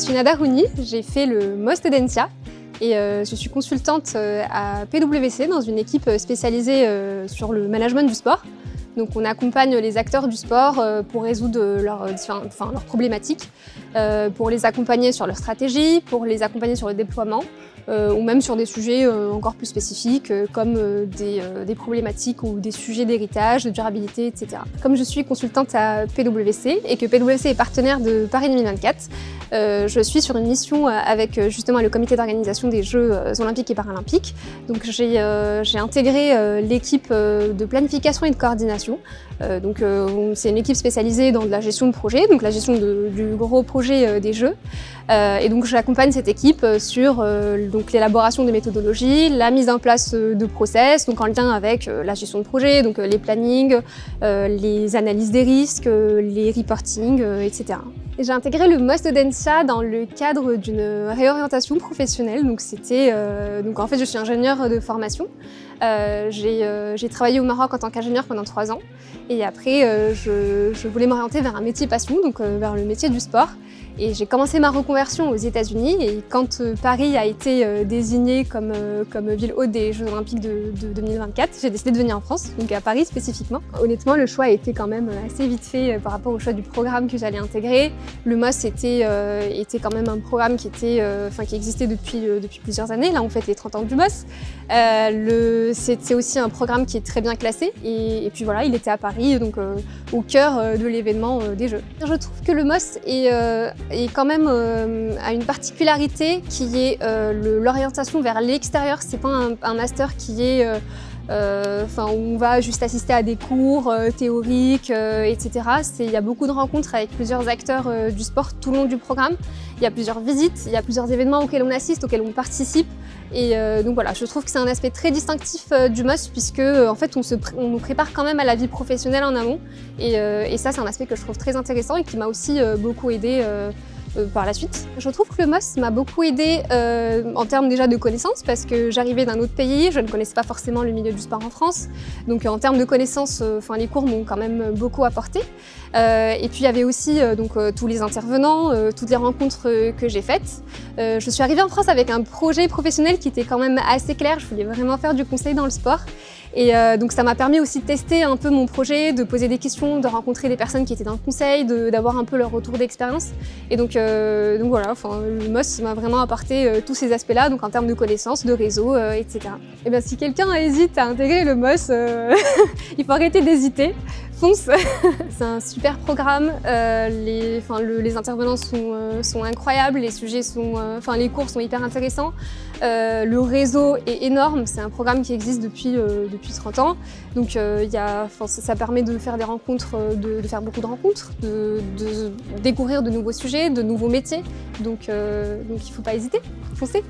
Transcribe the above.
suis Nada Rouni, j'ai fait le MOST Edensia et je suis consultante à PwC dans une équipe spécialisée sur le management du sport. Donc on accompagne les acteurs du sport pour résoudre leurs problématiques, pour les accompagner sur leur stratégie, pour les accompagner sur le déploiement, ou même sur des sujets encore plus spécifiques comme des problématiques ou des sujets d'héritage, de durabilité, etc. Comme je suis consultante à PwC et que PwC est partenaire de Paris 2024, je suis sur une mission avec justement le comité d'organisation des Jeux olympiques et paralympiques. Donc j'ai intégré l'équipe de planification et de coordination. C'est une équipe spécialisée dans de la gestion de projet, donc la gestion du gros projet des Jeux. Et donc j'accompagne cette équipe sur l'élaboration des méthodologies, la mise en place de process, donc en lien avec la gestion de projet, donc les plannings, les analyses des risques, les reporting, etc. J'ai intégré le MOST Edensia dans le cadre d'une réorientation professionnelle. Donc en fait je suis ingénieure de formation. J'ai travaillé au Maroc en tant qu'ingénieure pendant 3 ans et après je voulais m'orienter vers un métier passion, donc vers le métier du sport. Et j'ai commencé ma reconversion aux États-Unis et quand Paris a été désignée comme ville hôte des Jeux Olympiques de 2024, j'ai décidé de venir en France, donc à Paris spécifiquement. Honnêtement, le choix a été quand même assez vite fait par rapport au choix du programme que j'allais intégrer. Le MOST était quand même un programme qui existait depuis plusieurs années. Là, on fête les 30 ans du MOST. C'est aussi un programme qui est très bien classé et puis voilà, il était à Paris, donc au cœur de l'événement des Jeux. Je trouve que le MOST est quand même a une particularité qui est l'orientation vers l'extérieur. C'est pas un master qui est où on va juste assister à des cours théoriques, etc. Il y a beaucoup de rencontres avec plusieurs acteurs du sport tout le long du programme. Il y a plusieurs visites, il y a plusieurs événements auxquels on assiste, auxquels on participe. Et donc voilà, je trouve que c'est un aspect très distinctif du MOST puisque en fait on nous prépare quand même à la vie professionnelle en amont. Et ça, c'est un aspect que je trouve très intéressant et qui m'a aussi beaucoup aidée par la suite. Je trouve que le MOST m'a beaucoup aidée en termes déjà de connaissances parce que j'arrivais d'un autre pays, je ne connaissais pas forcément le milieu du sport en France. Donc en termes de connaissances, les cours m'ont quand même beaucoup apporté. Et puis il y avait aussi tous les intervenants, toutes les rencontres que j'ai faites. Je suis arrivée en France avec un projet professionnel qui était quand même assez clair, je voulais vraiment faire du conseil dans le sport. Et donc ça m'a permis aussi de tester un peu mon projet, de poser des questions, de rencontrer des personnes qui étaient dans le conseil, d'avoir un peu leur retour d'expérience. Et donc voilà, le MOST m'a vraiment apporté tous ces aspects-là, donc en termes de connaissances, de réseau, etc. Et bien si quelqu'un hésite à intégrer le MOST, il faut arrêter d'hésiter. Fonce. C'est un super programme, les intervenants sont incroyables, les sujets les cours sont hyper intéressants, le réseau est énorme, c'est un programme qui existe depuis 30 ans, donc ça permet de faire des rencontres, de faire beaucoup de rencontres, de découvrir de nouveaux sujets, de nouveaux métiers, donc il ne faut pas hésiter, foncez.